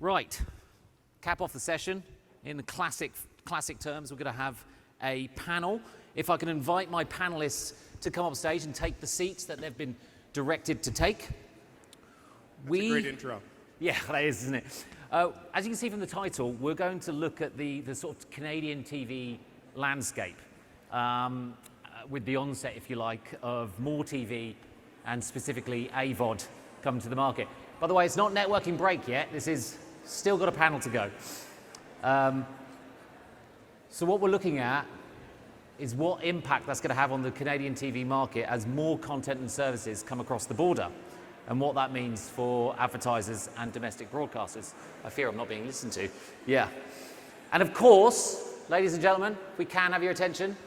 Right, cap off the session. In the classic terms, we're going to have a panel. If I can invite my panelists to come up stage and take the seats that they've been directed to take. That's a great intro. Yeah, that is, isn't it? As you can see from the title, we're going to look at the sort of Canadian TV landscape with the onset, if you like, of more TV and specifically AVOD coming to the market. By the way, it's not networking break yet. This is still got a panel to go. So what we're looking at is what impact that's going to have on the Canadian TV market as more content and services come across the border, and what that means for advertisers and domestic broadcasters. I fear I'm not being listened to. Yeah. And of course, ladies and gentlemen, if we can have your attention,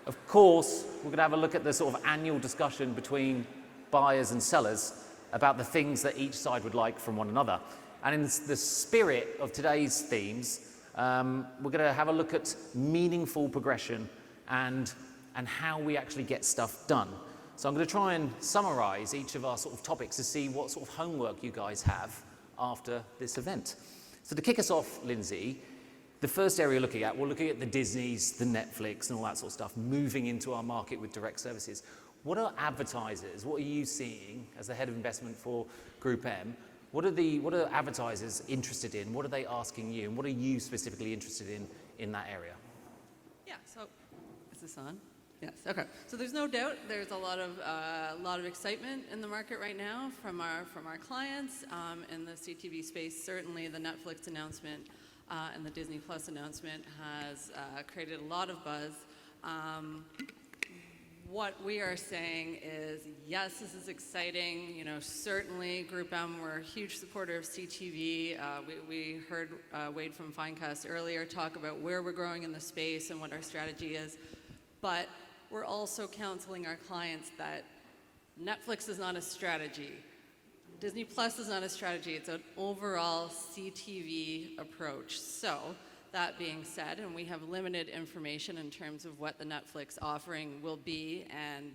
of course, we're going to have a look at the sort of annual discussion between buyers and sellers about the things that each side would like from one another. And in the spirit of today's themes, we're going to have a look at meaningful progression and how we actually get stuff done. So I'm going to try and summarize each of our sort of topics to see what sort of homework you guys have after this event. So to kick us off, Lindsey, the first area we're looking at the Disneys, the Netflix, and all that sort of stuff moving into our market with direct services. What are advertisers? What are you seeing as the head of investment for GroupM? What are advertisers interested in? What are they asking you? And what are you specifically interested in that area? Yeah, so is this on? Yes, okay. So there's no doubt there's a lot of excitement in the market right now from our clients in the CTV space. Certainly the Netflix announcement and the Disney Plus announcement has created a lot of buzz. What we are saying is, yes, this is exciting. You know, certainly GroupM, we're a huge supporter of CTV. We heard Wade from Finecast earlier talk about where we're growing in the space and what our strategy is. But we're also counseling our clients that Netflix is not a strategy. Disney Plus is not a strategy. It's an overall CTV approach. So that being said, and we have limited information in terms of what the Netflix offering will be, and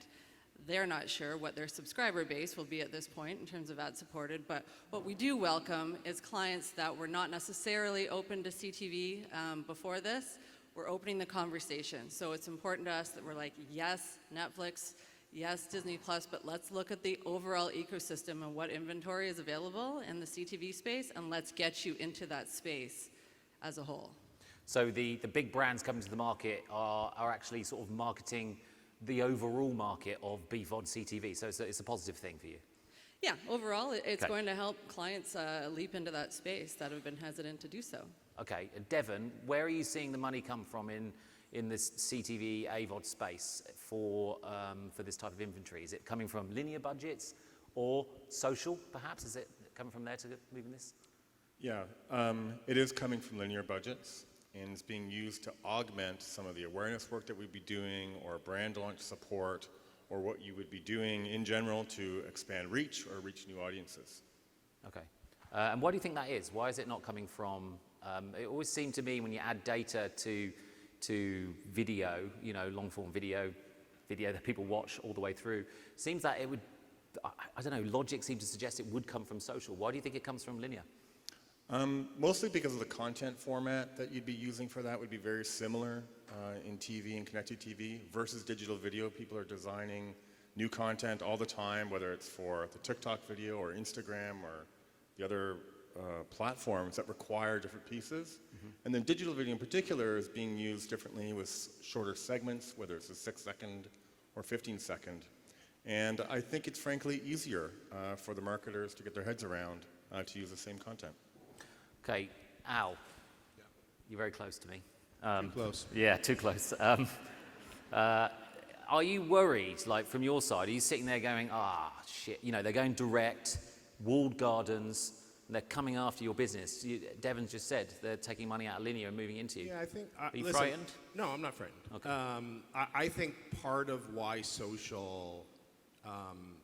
they're not sure what their subscriber base will be at this point in terms of ad-supported, but what we do welcome is clients that were not necessarily open to CTV before this. We're opening the conversation. So it's important to us that we're like, yes, Netflix, yes, Disney Plus, but let's look at the overall ecosystem and what inventory is available in the CTV space, and let's get you into that space as a whole. So the big brands coming to the market are actually sort of marketing the overall market of BVOD CTV. So it's a positive thing for you. Yeah, overall, it's going to help clients leap into that space that have been hesitant to do so. Okay, Devon, where are you seeing the money come from in this CTV AVOD space for this type of inventory? Is it coming from linear budgets or social, perhaps? Is it coming from there to move in this? Yeah, it is coming from linear budgets, and it's being used to augment some of the awareness work that we'd be doing, or brand launch support, or what you would be doing in general to expand reach or reach new audiences. Okay, and why do you think that is? Why is it not coming from, it always seemed to me when you add data to video, you know, long form video that people watch all the way through, seems that it would, I don't know, logic seems to suggest it would come from social. Why do you think it comes from linear? Mostly because of the content format that you'd be using for that would be very similar in TV and connected TV versus digital video. People are designing new content all the time, whether it's for the TikTok video or Instagram or the other platforms that require different pieces. Mm-hmm. And then digital video in particular is being used differently with shorter segments, whether it's a 6-second or 15-second. And I think it's frankly easier for the marketers to get their heads around to use the same content. Okay, Al, yeah. You're very close to me. Too close. Yeah, too close. Are you worried, like from your side, are you sitting there going, shit, you know, they're going direct, walled gardens, and they're coming after your business. Devon's just said they're taking money out of linear and moving into you. Yeah, I think. Are you frightened? No, I'm not frightened. Okay. I think part of why social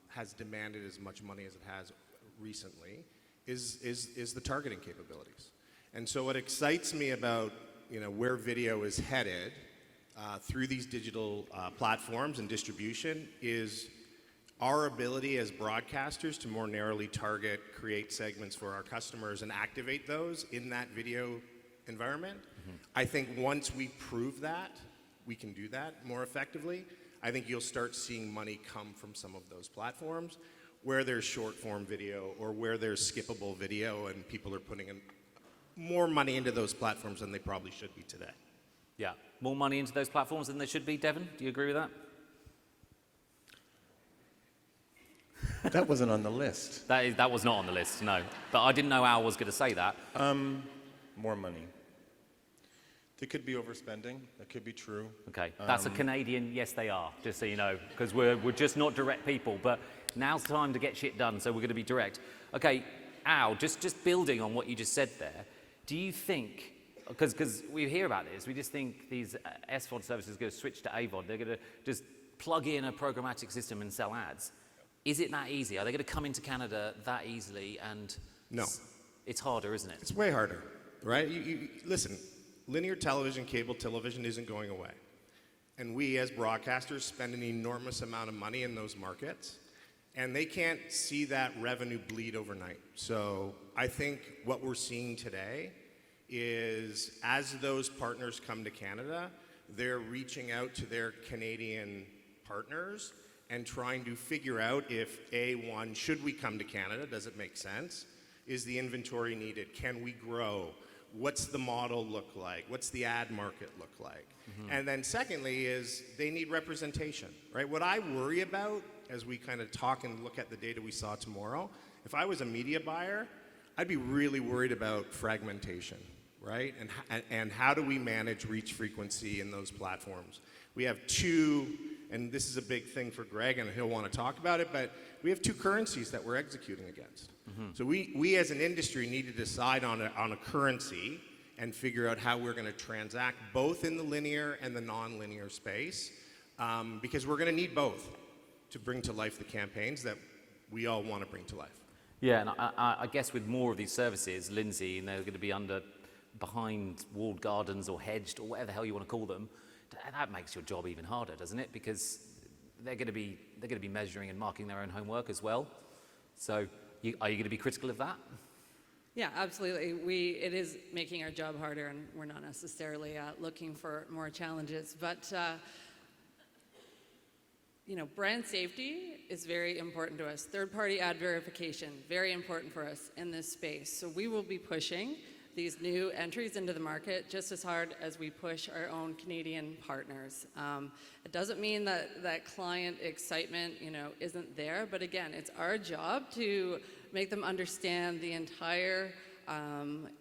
has demanded as much money as it has recently is the targeting capabilities. And so what excites me about, you know, where video is headed through these digital platforms and distribution is our ability as broadcasters to more narrowly target, create segments for our customers and activate those in that video environment, I think once we prove that, we can do that more effectively, I think you'll start seeing money come from some of those platforms where there's short form video or where there's skippable video and people are putting in more money into those platforms than they probably should be today. Yeah, more money into those platforms than they should be, Devon? Do you agree with that? That wasn't on the list. That was not on the list, no. But I didn't know Al was going to say that. More money. There could be overspending. That could be true. Okay, that's a Canadian, yes they are, just so you know, because we're just not direct people, but now's the time to get shit done, so we're going to be direct. Okay, Al, just building on what you just said there, do you think, because we hear about this, we just think these SVOD services are going to switch to AVOD, they're going to just plug in a programmatic system and sell ads. Is it that easy? Are they going to come into Canada that easily? And No. It's harder, isn't it? It's way harder, right? Listen, linear television, cable television isn't going away. And we as broadcasters spend an enormous amount of money in those markets, and they can't see that revenue bleed overnight. So I think what we're seeing today is as those partners come to Canada, they're reaching out to their Canadian partners and trying to figure out if, one, should we come to Canada? Does it make sense? Is the inventory needed? Can we grow? What's the model look like? What's the ad market look like? And then secondly is they need representation, right? What I worry about as we kind of talk and look at the data we saw tomorrow, if I was a media buyer, I'd be really worried about fragmentation, right? And how do we manage reach frequency in those platforms? We have two, and this is a big thing for Greg, and he'll want to talk about it, but we have two currencies that we're executing against. So we as an industry need to decide on a currency and figure out how we're going to transact both in the linear and the non-linear space, because we're going to need both to bring to life the campaigns that we all want to bring to life. Yeah, and I guess with more of these services, Lindsey, and they're going to be behind walled gardens or hedged or whatever the hell you want to call them, that makes your job even harder, doesn't it? Because they're going to be measuring and marking their own homework as well. So are you going to be critical of that? Yeah, absolutely. It is making our job harder, and we're not necessarily looking for more challenges. But brand safety is very important to us. Third-party ad verification, very important for us in this space. So we will be pushing these new entries into the market just as hard as we push our own Canadian partners. It doesn't mean that client excitement, isn't there, but again, it's our job to make them understand the entire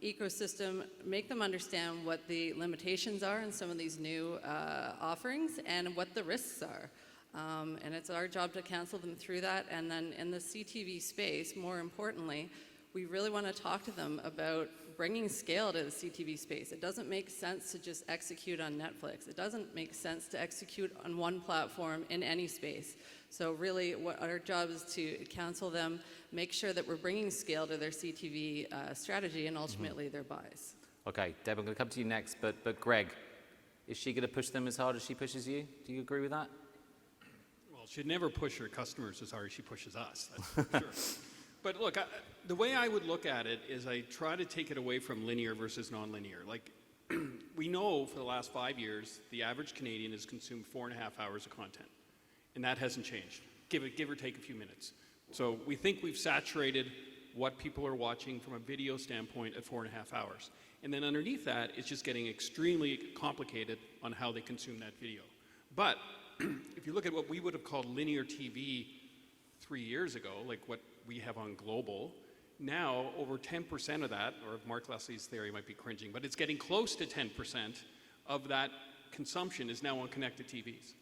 ecosystem, make them understand what the limitations are in some of these new offerings and what the risks are. And it's our job to counsel them through that. And then in the CTV space, more importantly, we really want to talk to them about bringing scale to the CTV space. It doesn't make sense to just execute on Netflix. It doesn't make sense to execute on one platform in any space. So really what our job is to counsel them, make sure that we're bringing scale to their CTV strategy and ultimately their buys. Okay, Deb, I'm going to come to you next, but Greg, is she going to push them as hard as she pushes you? Do you agree with that? Well, she'd never push her customers as hard as she pushes us, that's for sure. But look, the way I would look at it is I try to take it away from linear versus non-linear. Like, we know for the last 5 years, the average Canadian has consumed 4.5 hours of content. And that hasn't changed, give or take a few minutes. So we think we've saturated what people are watching from a video standpoint at 4.5 hours. And then underneath that, it's just getting extremely complicated on how they consume that video. But if you look at what we would have called linear TV 3 years ago, like what we have on Global, now over 10% of that, or Mark Leslie's theory might be cringing, but it's getting close to 10% of that consumption is now on connected TVs.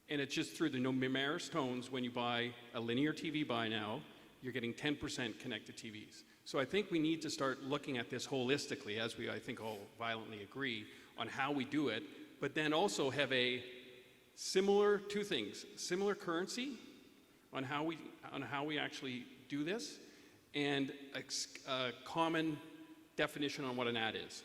And it's just through the numerous tones when you buy a linear TV buy now, you're getting 10% connected TVs. So I think we need to start looking at this holistically, as we, I think, all violently agree on how we do it, but then also have a two things, similar currency on how we actually do this, and a common definition on what an ad is.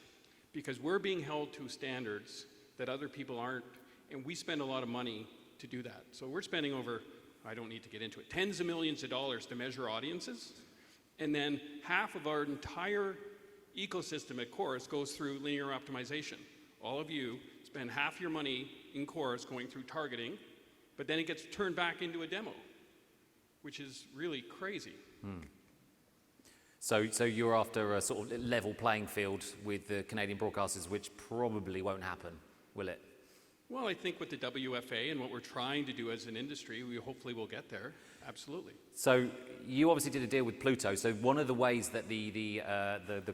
Because we're being held to standards that other people aren't, and we spend a lot of money to do that. So we're spending over I don't need to get into it, tens of millions of dollars to measure audiences, and then half of our entire ecosystem at Corus goes through linear optimization. All of you spend half your money in Corus going through targeting, but then it gets turned back into a demo, which is really crazy. So you're after a sort of level playing field with the Canadian broadcasters, which probably won't happen, will it? Well, I think with the WFA and what we're trying to do as an industry, we hopefully will get there. Absolutely. So you obviously did a deal with Pluto. So one of the ways that the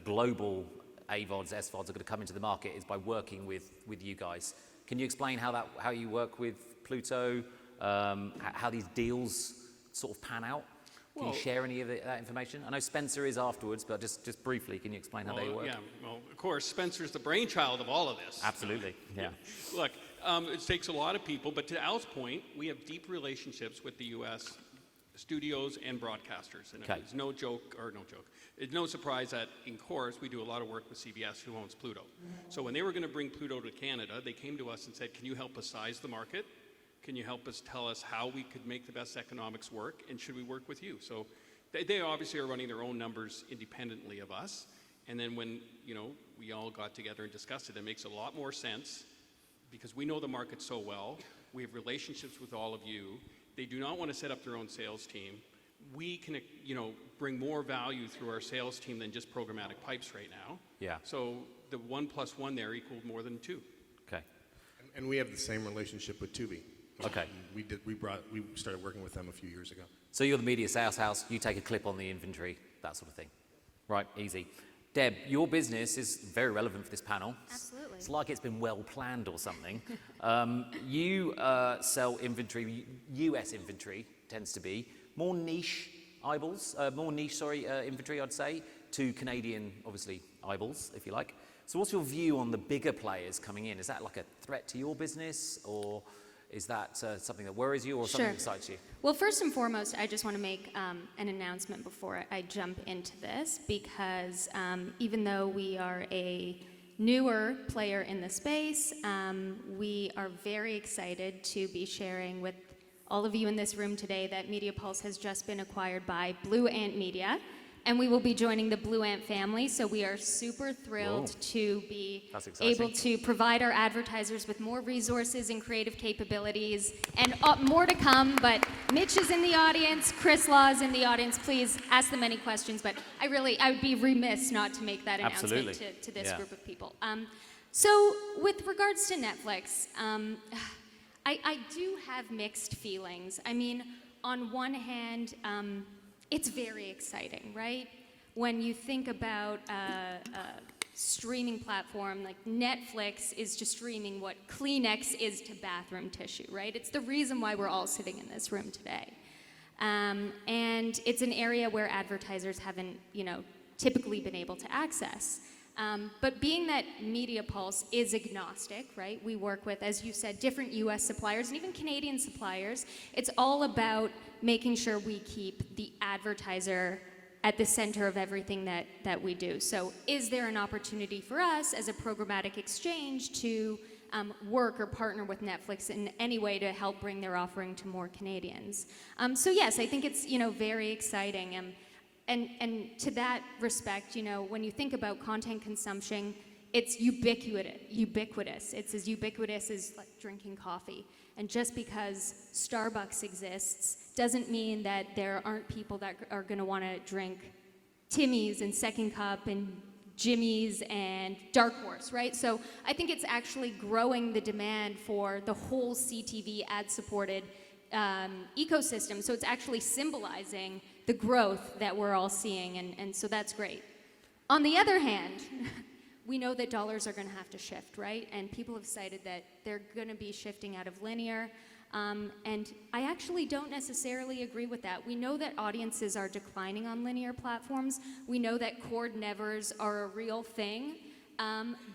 global AVODs, SVODs are going to come into the market is by working with you guys. Can you explain how you work with Pluto, how these deals sort of pan out? Can you share any of that information? I know Spencer is afterwards, but just briefly, can you explain how they work? Yeah, well, of course, Spencer's the brainchild of all of this. Absolutely, yeah. Look, it takes a lot of people, but to Al's point, we have deep relationships with the U.S. studios and broadcasters. And it's no surprise that in Corus, we do a lot of work with CBS, who owns Pluto. So when they were going to bring Pluto to Canada, they came to us and said, can you help us size the market? Can you help us tell us how we could make the best economics work, and should we work with you? So they obviously are running their own numbers independently of us. And then when we all got together and discussed it, it makes a lot more sense because we know the market so well. We have relationships with all of you. They do not want to set up their own sales team. We can bring more value through our sales team than just programmatic pipes right now. Yeah. So the 1 + 1 there equaled more than 2. Okay. And we have the same relationship with Tubi. Okay. We started working with them a few years ago. So you're the media sales house, you take a clip on the inventory, that sort of thing. Right, easy. Deb, your business is very relevant for this panel. Absolutely. It's like it's been well planned or something. You sell inventory, US inventory tends to be, more niche inventory, I'd say, to Canadian, obviously, eyeballs, if you like. So what's your view on the bigger players coming in? Is that like a threat to your business, or is that something that worries you, or something that excites you? Well, first and foremost, I just want to make an announcement before I jump into this, because even though we are a newer player in the space, we are very excited to be sharing with all of you in this room today that MediaPulse has just been acquired by Blue Ant Media, and we will be joining the Blue Ant family, so we are super thrilled to be able to provide our advertisers with more resources and creative capabilities, and more to come. But Mitch is in the audience, Chris Law is in the audience. Please ask them any questions, but I would be remiss not to make that announcement to this group of people. So with regards to Netflix, I do have mixed feelings. I mean, on one hand, it's very exciting, right? When you think about a streaming platform like Netflix is to streaming what Kleenex is to bathroom tissue, right? It's the reason why we're all sitting in this room today. And it's an area where advertisers haven't, typically been able to access. But being that MediaPulse is agnostic, right? We work with, as you said, different US suppliers and even Canadian suppliers. It's all about making sure we keep the advertiser at the center of everything that we do. So is there an opportunity for us as a programmatic exchange to work or partner with Netflix in any way to help bring their offering to more Canadians? So yes, I think it's very exciting. And to that respect, when you think about content consumption, it's ubiquitous. It's as ubiquitous as like drinking coffee. And just because Starbucks exists doesn't mean that there aren't people that are going to want to drink Timmy's and Second Cup and Jimmy's and Dark Horse, right? So I think it's actually growing the demand for the whole CTV ad-supported ecosystem. So it's actually symbolizing the growth that we're all seeing, and so that's great. On the other hand, we know that dollars are going to have to shift, right? And people have cited that they're going to be shifting out of linear, and I actually don't necessarily agree with that. We know that audiences are declining on linear platforms. We know that cord nevers are a real thing,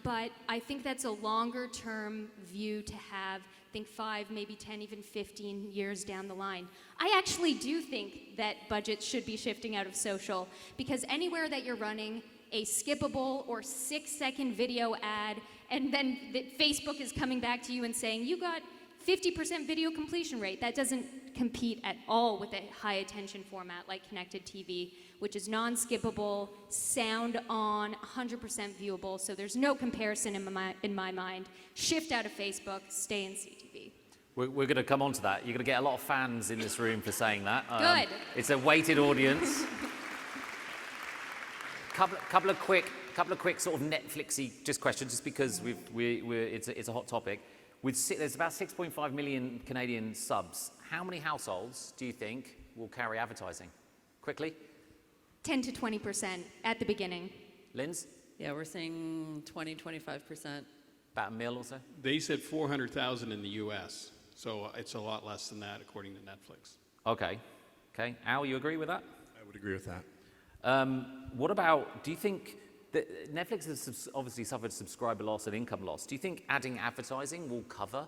but I think that's a longer-term view to have. I think 5, maybe 10, even 15 years down the line. I actually do think that budgets should be shifting out of social, because anywhere that you're running a skippable or 6-second video ad, and then Facebook is coming back to you and saying, you got 50% video completion rate, that doesn't compete at all with a high attention format like connected TV, which is non-skippable, sound on, 100% viewable, so there's no comparison in my mind. Shift out of Facebook, stay in CTV. We're going to come on to that. You're going to get a lot of fans in this room for saying that. Good. It's a weighted audience. Couple of quick sort of Netflixy just questions, just because it's a hot topic. There's about 6.5 million Canadian subs. How many households do you think will carry advertising? Quickly. 10 to 20% at the beginning. Linz? Yeah, we're saying 20-25%. About a mil or so? They said 400,000 in the US, so it's a lot less than that according to Netflix. Okay. Al, you agree with that? I would agree with that. What about, do you think that Netflix has obviously suffered subscriber loss and income loss? Do you think adding advertising will cover?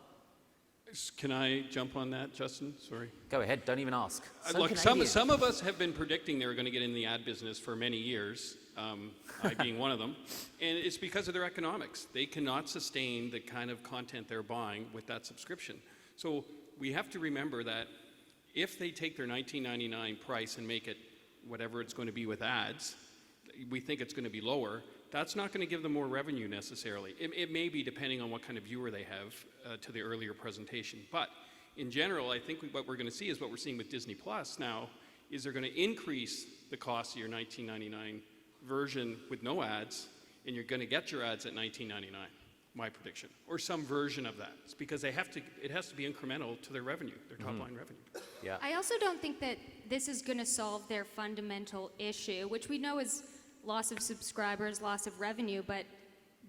Can I jump on that, Justin? Sorry. Go ahead, don't even ask. So Look, Canadian. some of us have been predicting they were going to get in the ad business for many years, I being one of them, and it's because of their economics. They cannot sustain the kind of content they're buying with that subscription. So we have to remember that if they take their $19.99 price and make it whatever it's going to be with ads, we think it's going to be lower. That's not going to give them more revenue necessarily. It may be depending on what kind of viewer they have to the earlier presentation. But in general, I think what we're going to see is what we're seeing with Disney Plus now, is they're going to increase the cost of your $19.99 version with no ads, and you're going to get your ads at $19.99, my prediction, or some version of that. It's because it has to be incremental to their revenue, their top line revenue. Yeah. I also don't think that this is going to solve their fundamental issue, which we know is loss of subscribers, loss of revenue, but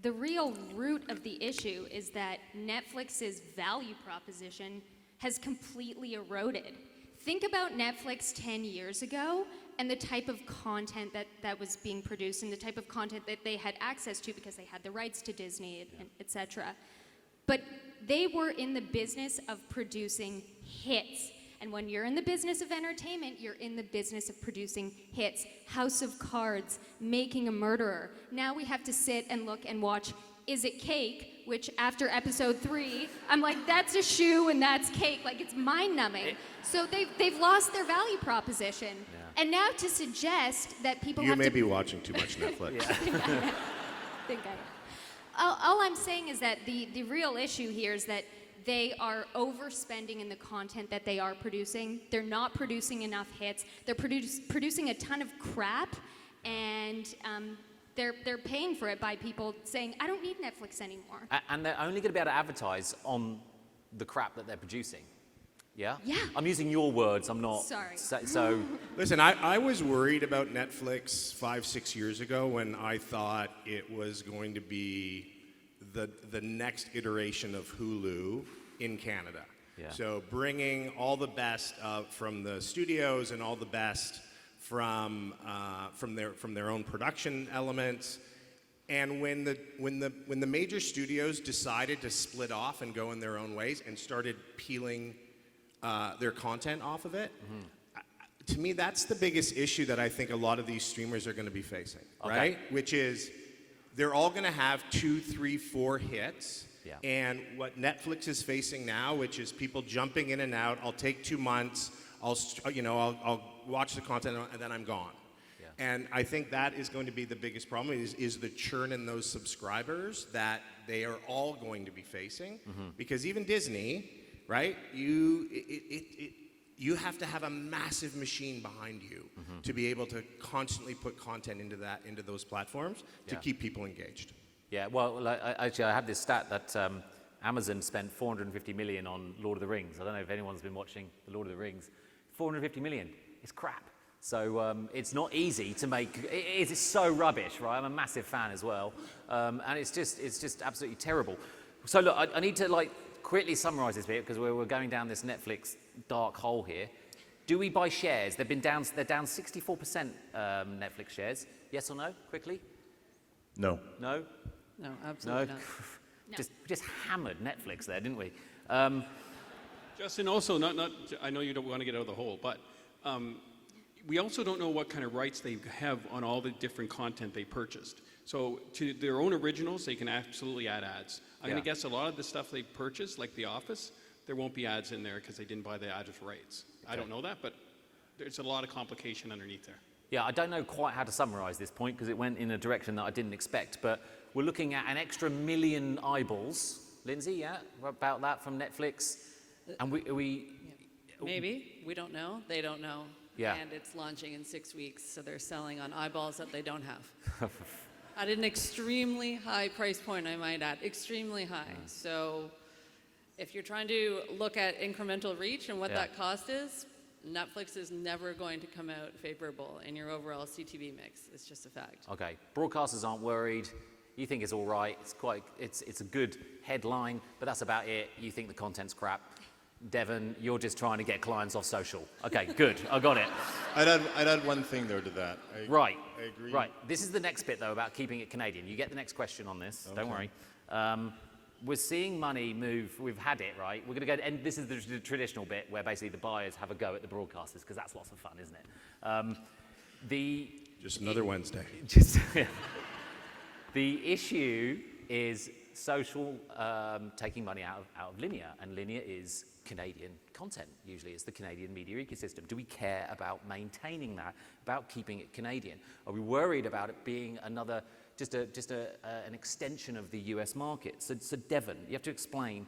the real root of the issue is that Netflix's value proposition has completely eroded. Think about Netflix 10 years ago and the type of content that was being produced and the type of content that they had access to because they had the rights to Disney, et cetera. But they were in the business of producing hits. And when you're in the business of entertainment, you're in the business of producing hits. House of Cards, Making a Murderer. Now we have to sit and look and watch Is It Cake? Which after episode 3, I'm like, that's a shoe and that's cake. Like, it's mind-numbing. So they've lost their value proposition. Yeah. And now to suggest that people You may be watching too much Netflix. I think I am. All I'm saying is that the real issue here is that they are overspending in the content that they are producing. They're not producing enough hits. They're producing a ton of crap, and they're paying for it by people saying, I don't need Netflix anymore. And they're only going to be able to advertise on the crap that they're producing. Yeah? Yeah. I'm using your words, I'm not. Sorry. So Listen, I was worried about Netflix 5-6 years ago when I thought it was going to be the next iteration of Hulu in Canada. Yeah. So bringing all the best from the studios and all the best from their own production elements. And when the major studios decided to split off and go in their own ways and started peeling their content off of it, to me that's the biggest issue that I think a lot of these streamers are going to be facing, right? Which is they're all going to have 2, 3, 4 hits. Yeah. And what Netflix is facing now, which is people jumping in and out, I'll take 2 months, I'll watch the content and then I'm gone. Yeah. And I think that is going to be the biggest problem is the churn in those subscribers that they are all going to be facing. Because even Disney, right, you have to have a massive machine behind you to be able to constantly put content into those platforms to keep people engaged. yeah, well, actually, I have this stat that Amazon spent $450 million on Lord of the Rings. I don't know if anyone's been watching the Lord of the Rings. $450 million is crap. So it's not easy to make. It's so rubbish, right? I'm a massive fan as well, and it's just absolutely terrible. So look, I need to quickly summarize this bit because we're going down this Netflix dark hole here. Do we buy shares? They're down 64% Netflix shares. Yes or no? Quickly. No. No. No, absolutely No. not. Just hammered Netflix there, didn't we? Justin, also, I know you don't want to get out of the hole, but we also don't know what kind of rights they have on all the different content they purchased. So to their own originals, they can absolutely add ads. I'm going to guess a lot of the stuff they purchased, like The Office, there won't be ads in there because they didn't buy the ad rights. I don't know that, but there's a lot of complication underneath there. Yeah, I don't know quite how to summarize this point because it went in a direction that I didn't expect, but we're looking at an extra 1 million eyeballs. Lindsey, yeah, about that from Netflix. And Maybe. We don't know. They don't know. Yeah. And it's launching in 6 weeks, so they're selling on eyeballs that they don't have. At an extremely high price point, I might add. Extremely high. Yeah. So if you're trying to look at incremental reach and what that cost is, Netflix is never going to come out favorable in your overall CTV mix. It's just a fact. Okay, broadcasters aren't worried. You think it's all right. It's a good headline, but that's about it. You think the content's crap. Devon, you're just trying to get clients off social. Okay, good. I got it. I'd add one thing though to that. Right. I agree. Right. This is the next bit though about keeping it Canadian. You get the next question on this. Okay. Don't worry. We're seeing money move. We've had it, right? We're going to go, and this is the traditional bit where basically the buyers have a go at the broadcasters because that's lots of fun, isn't it? Just another Wednesday. The issue is social taking money out of linear, and linear is Canadian content. Usually, it's the Canadian media ecosystem. Do we care about maintaining that? About keeping it Canadian? Are we worried about it being another? Just an extension of the US market. So Devon, you have to explain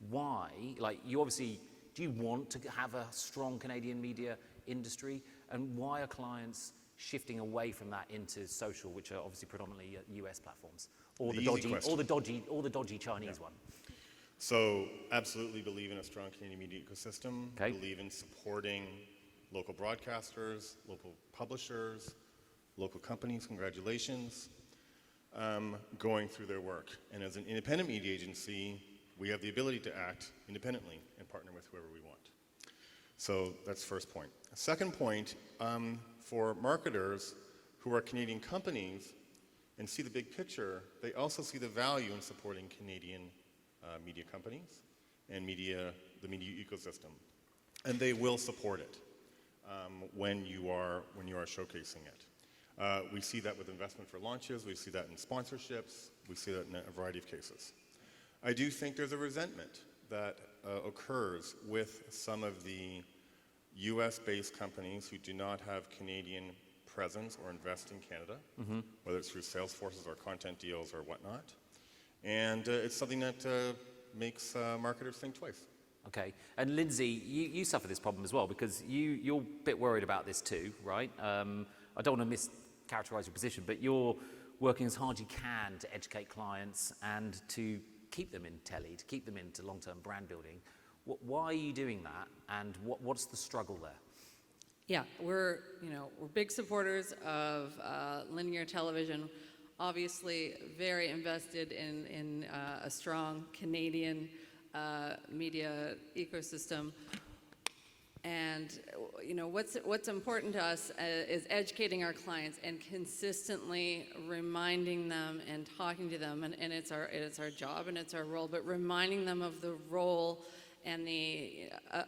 why, like you obviously, do you want to have a strong Canadian media industry, and why are clients shifting away from that into social, which are obviously predominantly US platforms, or the dodgy Chinese one? So absolutely believe in a strong Canadian media ecosystem. Okay. Believe in supporting local broadcasters, local publishers, local companies, congratulations, going through their work. And as an independent media agency, we have the ability to act independently and partner with whoever we want. So that's first point. Second point, for marketers who are Canadian companies and see the big picture, they also see the value in supporting Canadian media companies and the media ecosystem. And they will support it when you are showcasing it. We see that with investment for launches, we see that in sponsorships, we see that in a variety of cases. I do think there's a resentment that occurs with some of the US-based companies who do not have Canadian presence or invest in Canada, whether it's through sales forces or content deals or whatnot. And it's something that makes marketers think twice. Okay, and Lindsey, you suffer this problem as well because you're a bit worried about this too, right? I don't want to mischaracterize your position, but you're working as hard as you can to educate clients and to keep them in telly, to keep them into long-term brand building. Why are you doing that, and what's the struggle there? Yeah, we're big supporters of linear television. Obviously, very invested in a strong Canadian media ecosystem. And what's important to us is educating our clients and consistently reminding them and talking to them, and it's our job and it's our role, but reminding them of the role and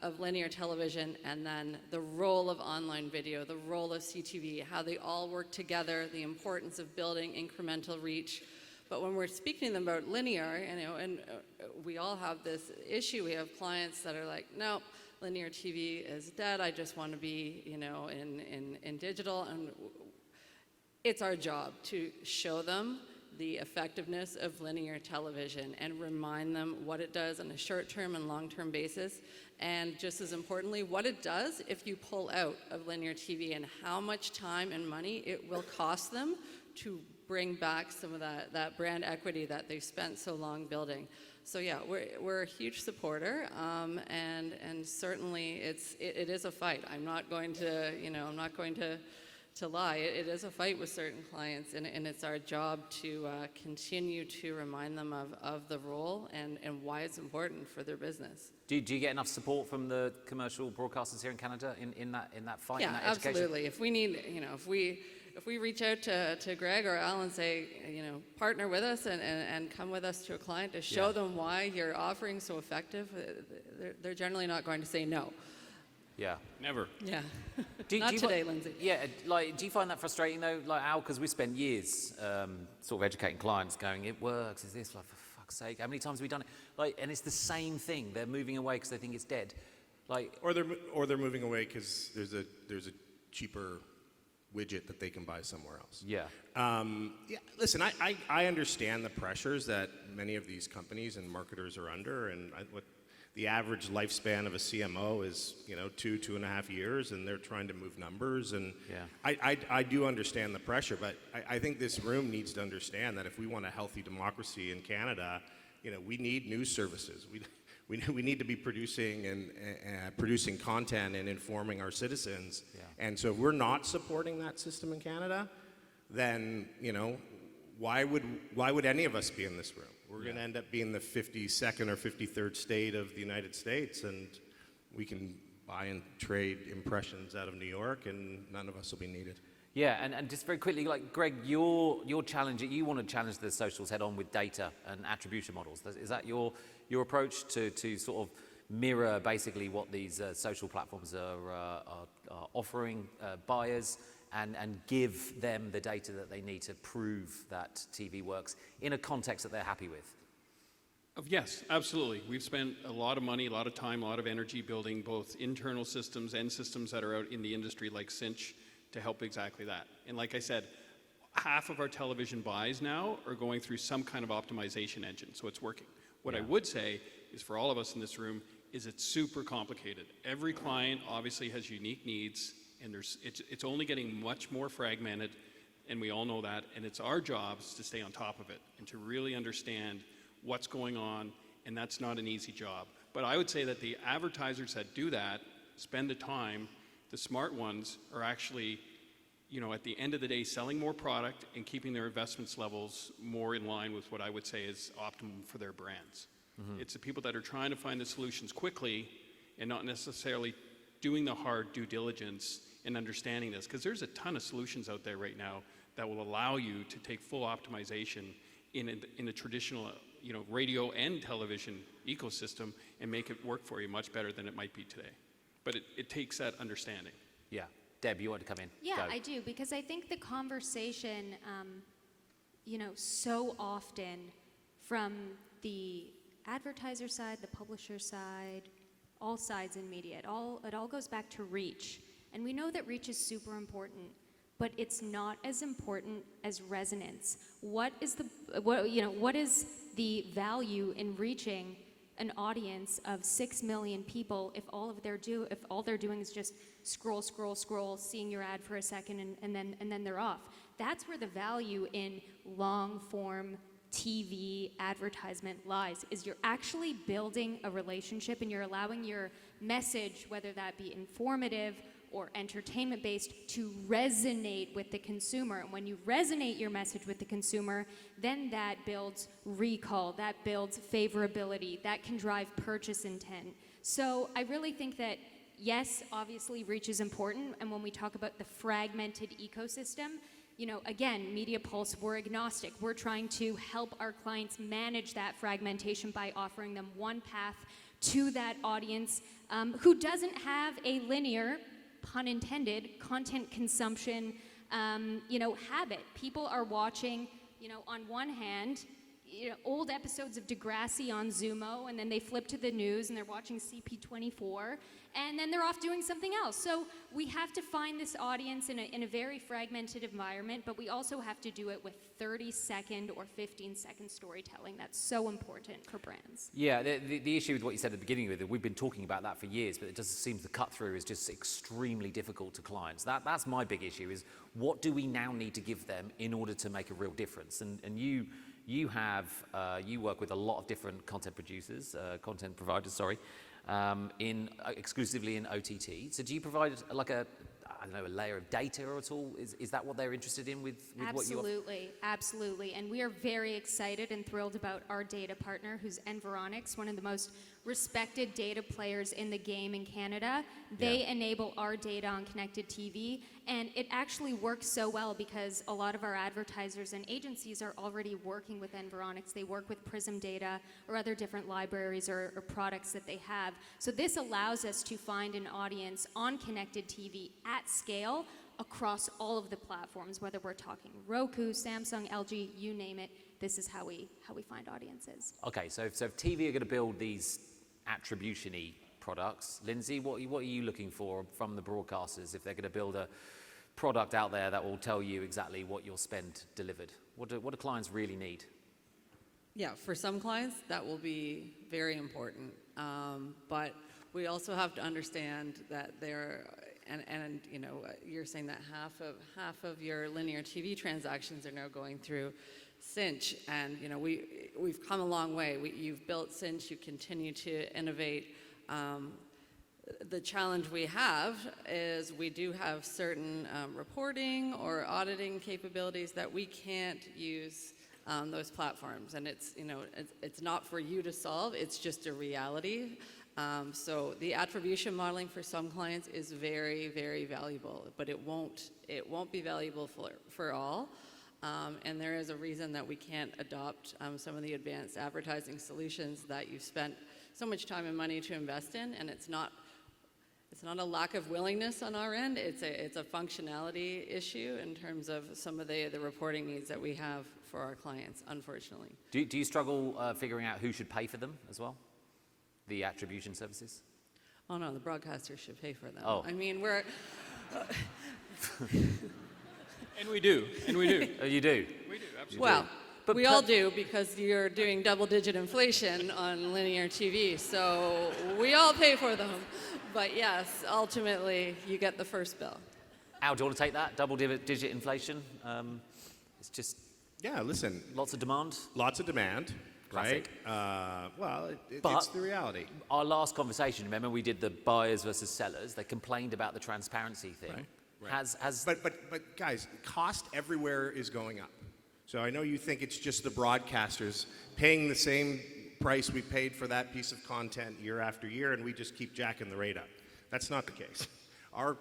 of linear television, and then the role of online video, the role of CTV, how they all work together, the importance of building incremental reach. But when we're speaking to them about linear, and we all have this issue, we have clients that are like, no, linear TV is dead, I just want to be, in digital. And it's our job to show them the effectiveness of linear television and remind them what it does on a short-term and long-term basis, and just as importantly, what it does if you pull out of linear TV and how much time and money it will cost them to bring back some of that brand equity that they've spent so long building. So yeah, we're a huge supporter, and certainly it is a fight. I'm not going to lie. It is a fight with certain clients, and it's our job to continue to remind them of the role and why it's important for their business. Do you get enough support from the commercial broadcasters here in Canada in that fight, in that education? Absolutely. If we need, if we reach out to Greg or Al and say, partner with us and come with us to a client to show them why your offering is so effective, they're generally not going to say no. Yeah. Never. Yeah. Not today, Lindsey. Yeah, do you find that frustrating though, Al? Because we spent years sort of educating clients, going, it works, is this, like, for fuck's fuck's sake, how many times have we done it? Like, and it's the same thing. They're moving away because they think it's dead. Like, Or they're moving away because there's a cheaper widget that they can buy somewhere else. yeah. Yeah, listen, I understand the pressures that many of these companies and marketers are under, and what the average lifespan of a CMO is, 2.5 years, and they're trying to move numbers, and Yeah. I do understand the pressure, but I think this room needs to understand that if we want a healthy democracy in Canada, we need news services. We need to be producing and producing content and informing our citizens. Yeah. And so if we're not supporting that system in Canada, then why would any of us be in this room? We're going to end up being the 52nd or 53rd state of the United States, and we can buy and trade impressions out of New York, and none of us will be needed. Yeah, and just very quickly, like Greg, your challenge, you want to challenge the socials head on with data and attribution models. Is that your approach to sort of mirror basically what these social platforms are offering buyers and give them the data that they need to prove that TV works in a context that they're happy with? Yes, absolutely. We've spent a lot of money, a lot of time, a lot of energy building both internal systems and systems that are out in the industry like Cinch to help exactly that. And like I said, half of our television buys now are going through some kind of optimization engine, so it's working. What I would say is for all of us in this room is it's super complicated. Every client obviously has unique needs, and it's only getting much more fragmented, and we all know that, and it's our jobs to stay on top of it and to really understand what's going on, and that's not an easy job. But I would say that the advertisers that do that spend the time. The smart ones are actually, at the end of the day, selling more product and keeping their investments levels more in line with what I would say is optimum for their brands. Mm-hmm. It's the people that are trying to find the solutions quickly and not necessarily doing the hard due diligence and understanding this, because there's a ton of solutions out there right now that will allow you to take full optimization in a traditional, radio and television ecosystem and make it work for you much better than it might be today. But it takes that understanding. Yeah. Deb, you want to come in? Yeah, Go. I do, because I think the conversation, so often from the advertiser side, the publisher side, all sides in media, it all goes back to reach. And we know that reach is super important, but it's not as important as resonance. What is the value in reaching an audience of 6 million people if all they're doing is just scroll, seeing your ad for a second and then they're off? That's where the value in long form TV advertisement lies, is you're actually building a relationship and you're allowing your message, whether that be informative or entertainment based, to resonate with the consumer. And when you resonate your message with the consumer, then that builds recall, that builds favorability, that can drive purchase intent. So I really think that, yes, obviously reach is important, and when we talk about the fragmented ecosystem, again, Media Pulse, we're agnostic. We're trying to help our clients manage that fragmentation by offering them one path to that audience who doesn't have a linear, pun intended, content consumption, habit. People are watching, on one hand, old episodes of Degrassi on Zumo, and then they flip to the news and they're watching CP24, and then they're off doing something else. So we have to find this audience in a very fragmented environment, but we also have to do it with 30-second or 15-second storytelling. That's so important for brands. Yeah, the issue with what you said at the beginning with it, we've been talking about that for years, but it just seems the cut through is just extremely difficult to clients. That's my big issue, is what do we now need to give them in order to make a real difference? And you work with a lot of different content providers, exclusively in OTT. So do you provide like a layer of data at all? Is that what they're interested in with what you offer? Absolutely. And we are very excited and thrilled about our data partner, who's Environics, one of the most respected data players in the game in Canada. They enable our data on connected TV, and it actually works so well because a lot of our advertisers and agencies are already working with Environics. They work with Prism Data or other different libraries or products that they have. So this allows us to find an audience on connected TV at scale across all of the platforms, whether we're talking Roku, Samsung, LG, you name it. this is how we find audiences. Okay, so if TV are going to build these attribution-y products, Lindsey, what are you looking for from the broadcasters if they're going to build a product out there that will tell you exactly what your spend delivered? What do clients really need? Yeah, for some clients, that will be very important. But we also have to understand that and you know, you're saying that half of your linear TV transactions are now going through Cinch, and you know, we've come a long way. You've built Cinch, you continue to innovate. The challenge we have is we do have certain reporting or auditing capabilities that we can't use on those platforms, and it's not for you to solve. It's just a reality. So the attribution modeling for some clients is very, very valuable, but it won't be valuable for all. And there is a reason that we can't adopt some of the advanced advertising solutions that you've spent so much time and money to invest in, and it's not a lack of willingness on our end. It's a functionality issue in terms of some of the reporting needs that we have for our clients, unfortunately. Do you struggle figuring out who should pay for them as well? The attribution services? Oh no, the broadcasters should pay for them. Oh. I mean, we're... And we do. Oh, you do? We do, absolutely. Well, But we all do, because you're doing double-digit inflation on linear TV, so we all pay for them. But yes, ultimately, you get the first bill. Al, do you want to take that? Double-digit inflation? It's just Yeah, listen, lots of demand. lots of demand, Classic. right? Well, But- it's the reality. Our last conversation, remember we did the buyers versus sellers. They complained about the transparency thing. Right. But guys, cost everywhere is going up. So I know you think it's just the broadcasters paying the same price we paid for that piece of content year after year, and we just keep jacking the rate up. That's not the case. Our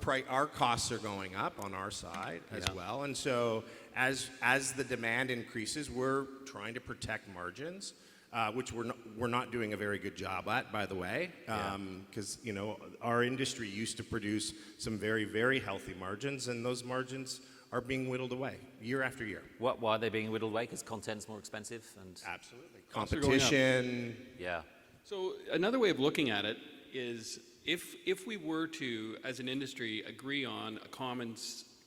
costs are going up on our side as well, and so as the demand increases, we're trying to protect margins, which we're not doing a very good job at, by the way, because you know our industry used to produce some very, very healthy margins, and those margins are being whittled away year after year. Why are they being whittled away? Because content's more expensive and Absolutely. Costs are going up. Competition. yeah. So another way of looking at it is if we were to, as an industry, agree on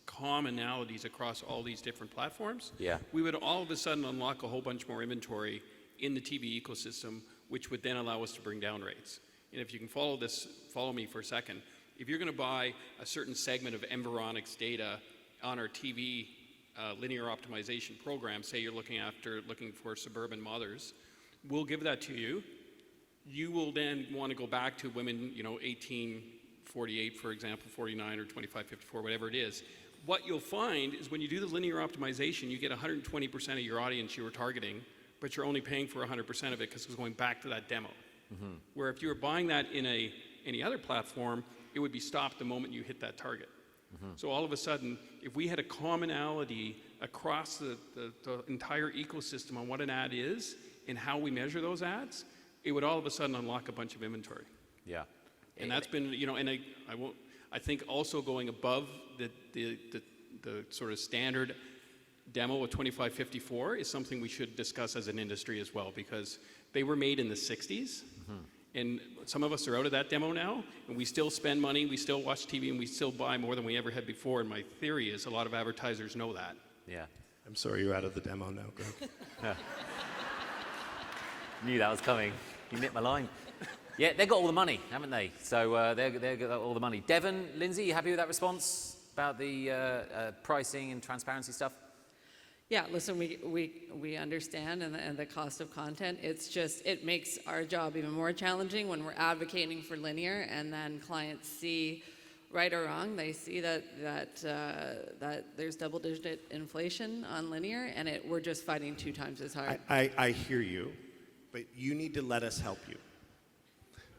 commonalities across all these different platforms, we would all of a sudden unlock a whole bunch more inventory in the TV ecosystem, which would then allow us to bring down rates. And if you can follow me for a second, if you're going to buy a certain segment of Environics data on our TV linear optimization program, say you're looking for suburban mothers, we'll give that to you. You will then want to go back to women, 1848, for example, 49 or 2554, whatever it is. What you'll find is when you do the linear optimization, you get 120% of your audience you were targeting, but you're only paying for 100% of it because it's going back to that demo. Mm-hmm. Where if you were buying that in any other platform, it would be stopped the moment you hit that target. Mm-hmm. So all of a sudden, if we had a commonality across the entire ecosystem on what an ad is and how we measure those ads, it would all of a sudden unlock a bunch of inventory. Yeah. And that's been, and I think also going above the sort of standard demo of 2554 is something we should discuss as an industry as well, because they were made in the 60s. Mm-hmm. And some of us are out of that demo now, and we still spend money, we still watch TV, and we still buy more than we ever had before. And my theory is a lot of advertisers know that. Yeah. I'm sorry you're out of the demo now, Greg. Yeah. Knew that was coming. You nipped my line. Yeah, they've got all the money, haven't they? So they've got all the money. Devon, Lindsey, you happy with that response about the pricing and transparency stuff? Yeah, listen, we understand and the cost of content. It's just, it makes our job even more challenging when we're advocating for linear, and then clients see, right or wrong, they see that there's double-digit inflation on linear, and we're just fighting 2 times as hard. I hear you, but you need to let us help you.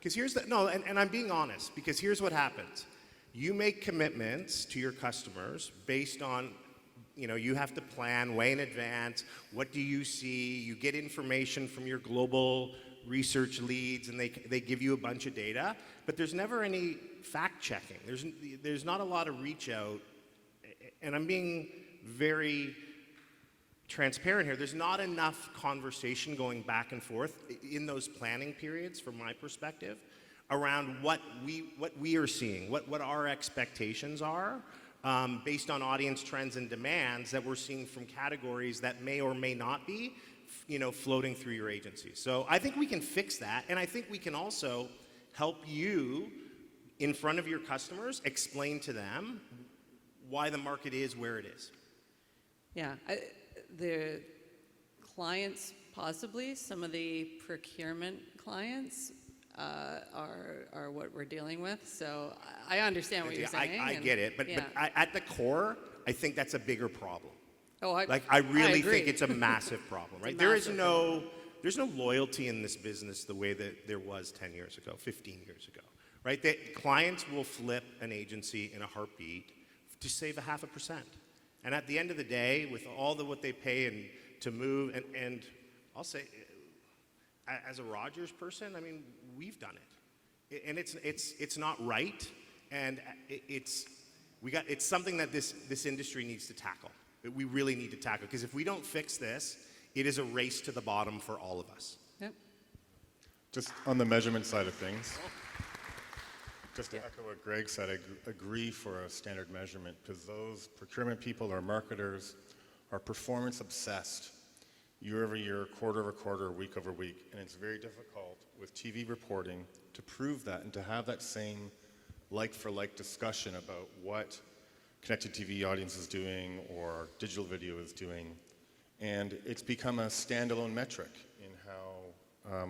Because and I'm being honest, because here's what happens. You make commitments to your customers based on, you have to plan way in advance. What do you see? You get information from your global research leads, and they give you a bunch of data, but there's never any fact checking. There's not a lot of reach out, and I'm being very transparent here. There's not enough conversation going back and forth in those planning periods, from my perspective, around what we are seeing, what our expectations are, based on audience trends and demands that we're seeing from categories that may or may not be, floating through your agency. So I think we can fix that, and I think we can also help you, in front of your customers, explain to them why the market is where it is. Yeah, the clients, possibly, some of the procurement clients are what we're dealing with. So I understand what you're saying. I get it, but at the core, I think that's a bigger problem. Oh, I really think it's a massive problem, right? There's no loyalty in this business the way that there was 10 years ago, 15 years ago, right? That clients will flip an agency in a heartbeat to save 0.5%. And at the end of the day, with all what they pay and to move, and I'll say, as a Rogers person, I mean, we've done it, and it's not right, and it's something that this industry needs to tackle. That we really need to tackle, because if we don't fix this, it is a race to the bottom for all of us. Yep. Just on the measurement side of things, just to echo what Greg said, I agree for a standard measurement, because those procurement people or marketers are performance obsessed year over year, quarter over quarter, week over week, and it's very difficult with TV reporting to prove that and to have that same like-for-like discussion about what connected TV audience is doing or digital video is doing. And it's become a standalone metric in how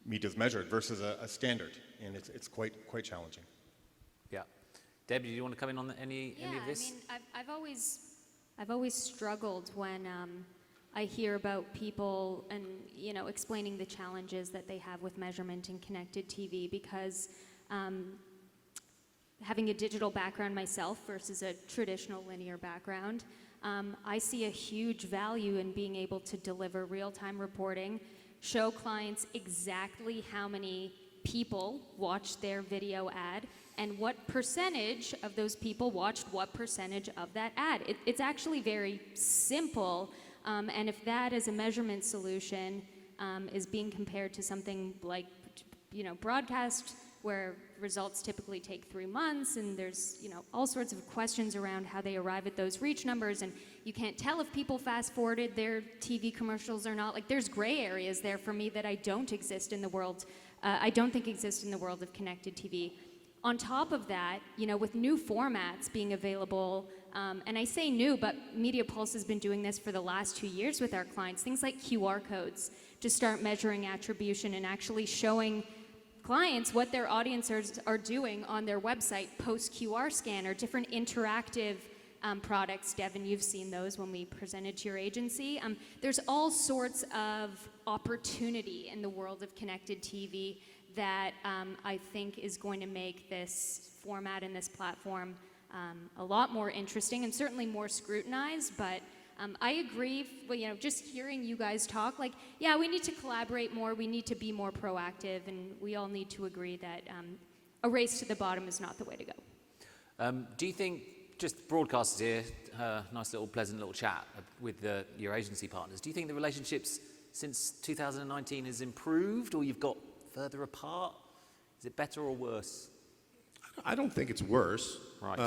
media is measured versus a standard, and it's quite challenging. Yeah. Deb, do you want to come in on any of this? I mean, I've always struggled when I hear about people and explaining the challenges that they have with measurement in connected TV, because having a digital background myself versus a traditional linear background, I see a huge value in being able to deliver real-time reporting, show clients exactly how many people watched their video ad and what percentage of those people watched what percentage of that ad. It's actually very simple, and if that as a measurement solution is being compared to something like broadcast, where results typically take 3 months, and there's all sorts of questions around how they arrive at those reach numbers, and you can't tell if people fast forwarded their TV commercials or not. Like, there's gray areas there for me that I don't think exist in the world of connected TV. On top of that, with new formats being available, and I say new, but Media Pulse has been doing this for the last 2 years with our clients, things like QR codes to start measuring attribution and actually showing clients what their audiences are doing on their website post QR scan, or different interactive products. Devon, you've seen those when we presented to your agency. There's all sorts of opportunity in the world of connected TV that I think is going to make this format and this platform a lot more interesting and certainly more scrutinized. But I agree, just hearing you guys talk, we need to collaborate more, we need to be more proactive, and we all need to agree that a race to the bottom is not the way to go. Do you think, just broadcasters here, nice little pleasant little chat with your agency partners, do you think the relationships since 2019 has improved, or you've got further apart? Is it better or worse? I don't think it's worse. Right.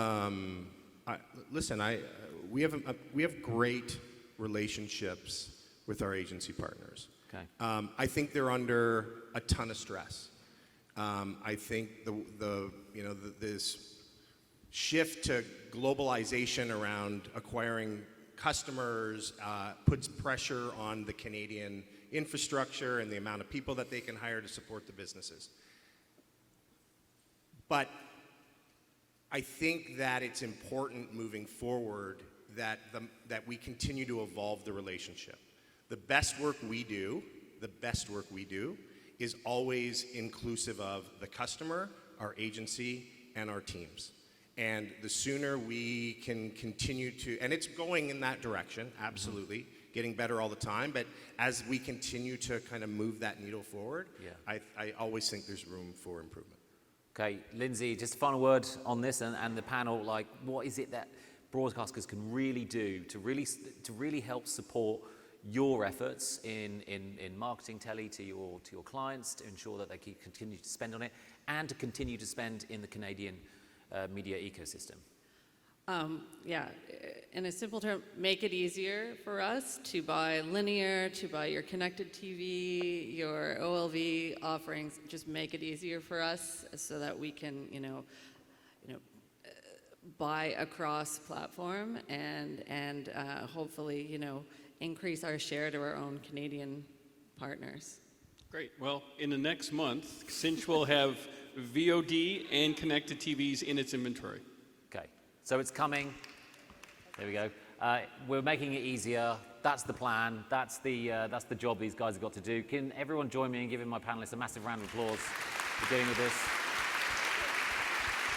We have great relationships with our agency partners. Okay. I think they're under a ton of stress. I think this shift to globalization around acquiring customers puts pressure on the Canadian infrastructure and the amount of people that they can hire to support the businesses. But I think that it's important moving forward that we continue to evolve the relationship. The best work we do is always inclusive of the customer, our agency, and our teams. And the sooner we can continue to, and it's going in that direction, absolutely, getting better all the time, but as we continue to kind of move that needle forward, I always think there's room for improvement. Okay, Lindsey, just a final word on this and the panel, what is it that broadcasters can really do to really help support your efforts in marketing telly to your clients, to ensure that they continue to spend on it and to continue to spend in the Canadian media ecosystem? Yeah, in a simple term, make it easier for us to buy linear, to buy your connected TV, your OLV offerings. Just make it easier for us so that we can, buy across platform and hopefully, increase our share to our own Canadian partners. Great. Well, in the next month, Cinch will have VOD and connected TVs in its inventory. Okay, so it's coming. There we go. We're making it easier. That's the plan. That's the job these guys have got to do. Can everyone join me in giving my panelists a massive round of applause for dealing with this?